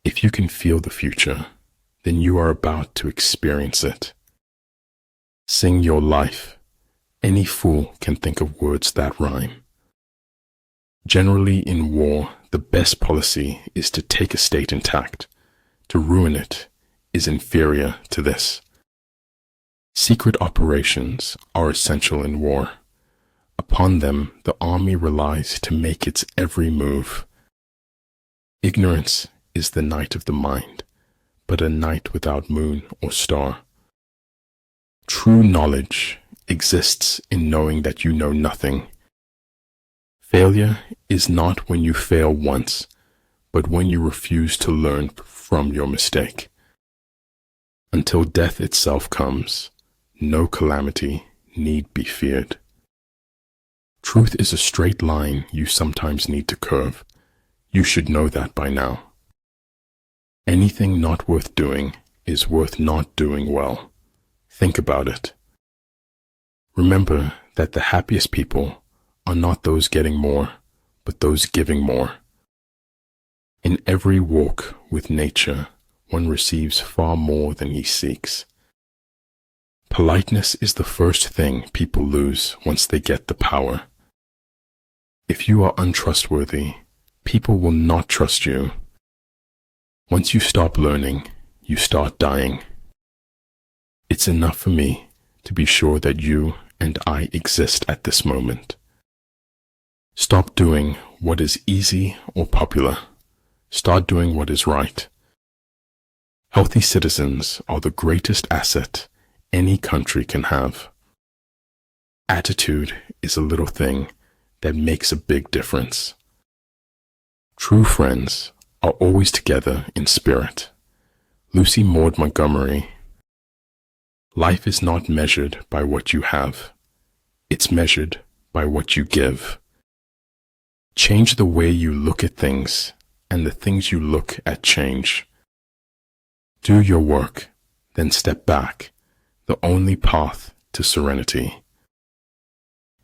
If you can feel the future, then you are about to experience it. Sing your life. Any fool can think of words that rhyme. Generally in war, the best policy is to take a state intact. To ruin it is inferior to this. Secret operations are essential in war. Upon them, the army relies to make its every move. Ignorance is the night of the mind, but a night without moon or star. True knowledge exists in knowing that you know nothing. Failure is not when you fail once, but when you refuse to learn from your mistake. Until death itself comes, no calamity need be feared. Truth is a straight line you sometimes need to curve. You should know that by now. Anything not worth doing is worth not doing well. Think about it. Remember that the happiest people are not those getting more, but those giving more. In every walk with nature, one receives far more than he seeks. Politeness is the first thing people lose once they get the power. If you are untrustworthy, people will not trust you. Once you stop learning, you start dying. It's enough for me to be sure that you and I exist at this moment. Stop doing what is easy or popular. Start doing what is right. Healthy citizens are the greatest asset any country can have. Attitude is a little thing that makes a big difference. True friends are always together in spirit. Lucy Maud Montgomery. Life is not measured by what you have. It's measured by what you give. Change the way you look at things, and the things you look at change. Do your work, then step back, the only path to serenity.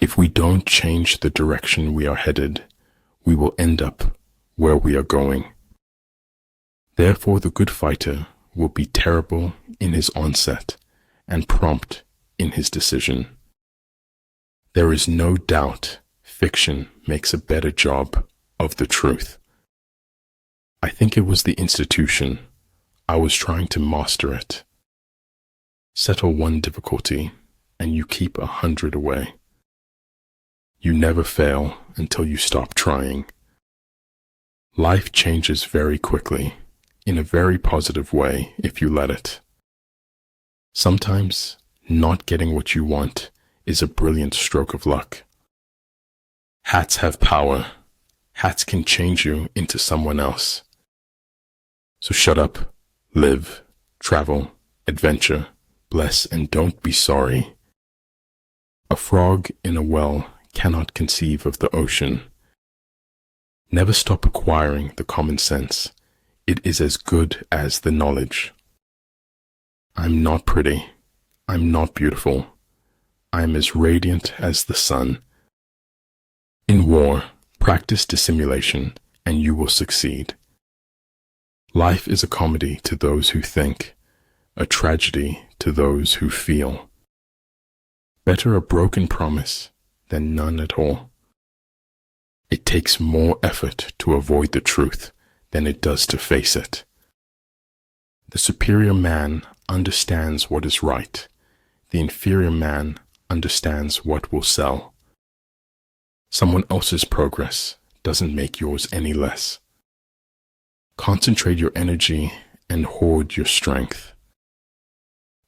If we don't change the direction we are headed, we will end up where we are going. Therefore, the good fighter will be terrible in his onset and prompt in his decision. There is no doubt fiction makes a better job of the truth. I think it was the institution. I was trying to master it. Settle one difficulty, and you keep 100 away. You never fail until you stop trying. Life changes very quickly, in a very positive way if you let it. Sometimes, not getting what you want is a brilliant stroke of luck. Hats have power. Hats can change you into someone else. So shut up, live, travel, adventure, bless, and don't be sorry. A frog in a well cannot conceive of the ocean. Never stop acquiring the common sense. It is as good as the knowledge. I'm not pretty. I'm not beautiful. I am as radiant as the sun. In war, practice dissimulation, and you will succeed. Life is a comedy to those who think, a tragedy to those who feel. Better a broken promise than none at all. It takes more effort to avoid the truth than it does to face it. The superior man understands what is right. The inferior man understands what will sell. Someone else's progress doesn't make yours any less. Concentrate your energy and hoard your strength.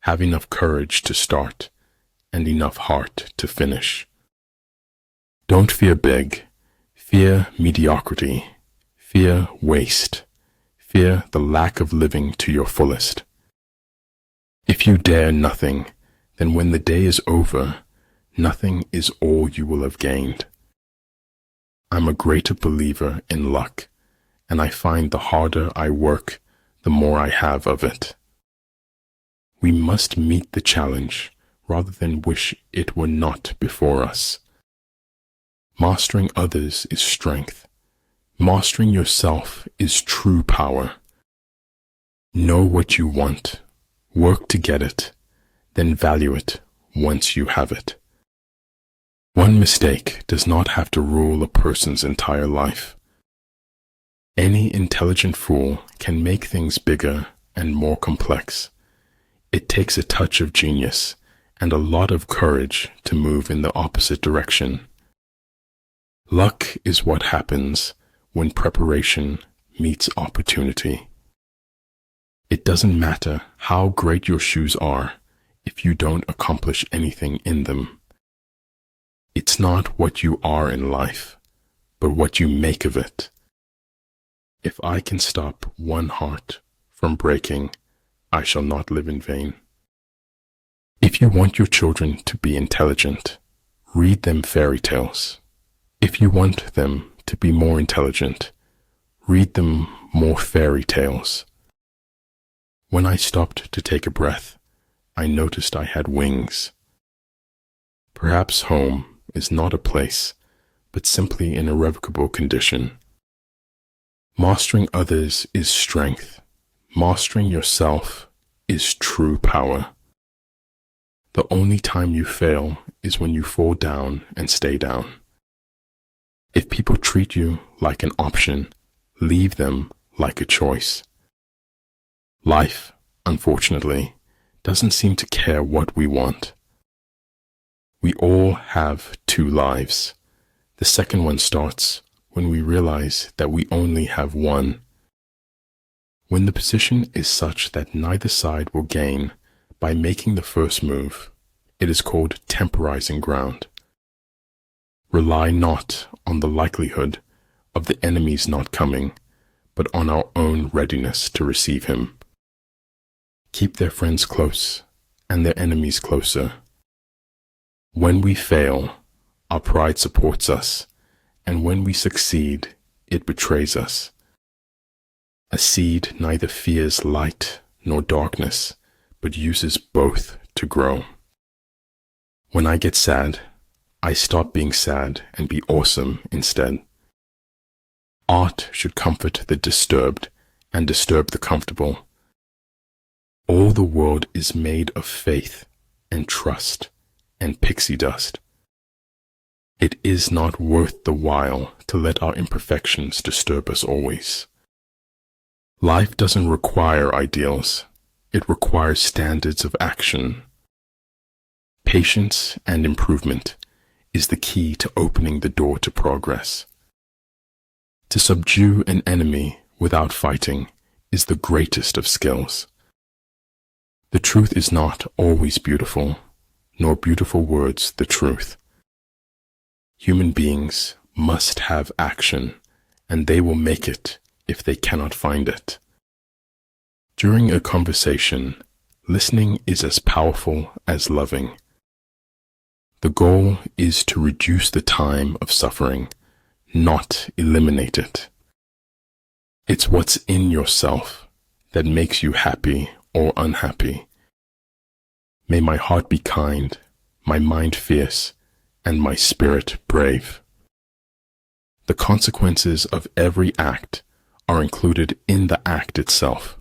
Have enough courage to start and enough heart to finish. Don't fear big. Fear mediocrity. Fear waste. Fear the lack of living to your fullest. If you dare nothing, then when the day is over, nothing is all you will have gained. I'm a greater believer in luck, and I find the harder I work, the more I have of it. We must meet the challenge rather than wish it were not before us. Mastering others is strength. Mastering yourself is true power. Know what you want, work to get it, then value it once you have it. One mistake does not have to rule a person's entire life. Any intelligent fool can make things bigger and more complex. It takes a touch of genius and a lot of courage to move in the opposite direction. Luck is what happens when preparation meets opportunity. It doesn't matter how great your shoes are if you don't accomplish anything in them. It's not what you are in life, but what you make of it. If I can stop one heart from breaking, I shall not live in vain. If you want your children to be intelligent, read them fairy tales. If you want them to be more intelligent, read them more fairy tales. When I stopped to take a breath, I noticed I had wings. Perhaps home is not a place, but simply an irrevocable condition. Mastering others is strength. Mastering yourself is true power. The only time you fail is when you fall down and stay down. If people treat you like an option, leave them like a choice. Life, unfortunately, doesn't seem to care what we want. We all have two lives. The second one starts when we realize that we only have one. When the position is such that neither side will gain by making the first move, it is called temporizing ground. Rely not on the likelihood of the enemy's not coming, but on our own readiness to receive him. Keep their friends close and their enemies closer. When we fail, our pride supports us, and when we succeed, it betrays us. A seed neither fears light nor darkness, but uses both to grow. When I get sad, I stop being sad and be awesome instead. Art should comfort the disturbed and disturb the comfortable. All the world is made of faith and trust and pixie dust. It is not worth the while to let our imperfections disturb us always. Life doesn't require ideals. It requires standards of action. Patience and improvement is the key to opening the door to progress. To subdue an enemy without fighting is the greatest of skills. The truth is not always beautiful, nor beautiful words the truth. Human beings must have action, and they will make it if they cannot find it. During a conversation, listening is as powerful as loving. The goal is to reduce the time of suffering, not eliminate it. It's what's in yourself that makes you happy or unhappy. May my heart be kind, my mind fierce, and my spirit brave. The consequences of every act are included in the act itself.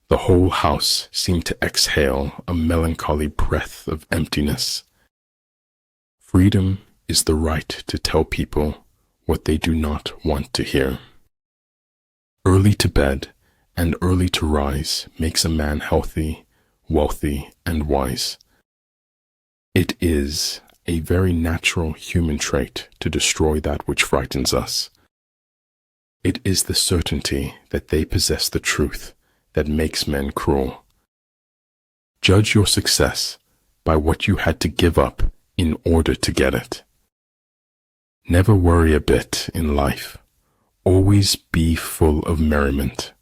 The whole house seemed to exhale a melancholy breath of emptiness. Freedom is the right to tell people what they do not want to hear. Early to bed and early to rise makes a man healthy, wealthy, and wise. It is a very natural human trait to destroy that which frightens us. It is the certainty that they possess the truth that makes men cruel. Judge your success by what you had to give up in order to get it. Never worry a bit in life. Always be full of merriment.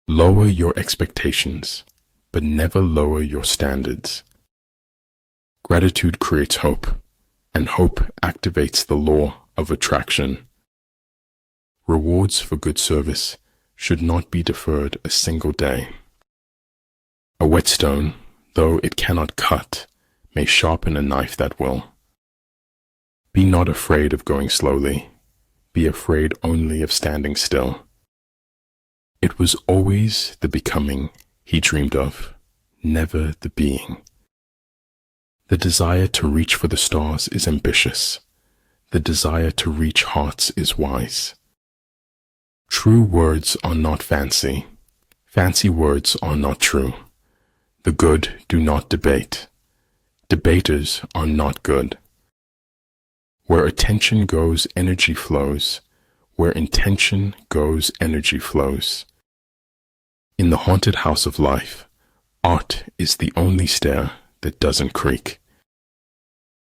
Lower your expectations, but never lower your standards. Gratitude creates hope, and hope activates the law of attraction. Rewards for good service should not be deferred a single day. A whetstone, though it cannot cut, may sharpen a knife that will. Be not afraid of going slowly. Be afraid only of standing still. It was always the becoming he dreamed of, never the being. The desire to reach for the stars is ambitious. The desire to reach hearts is wise. True words are not fancy. Fancy words are not true. The good do not debate. Debaters are not good. Where attention goes, energy flows. Where intention goes, energy flows. In the haunted house of life, art is the only stair that doesn't creak.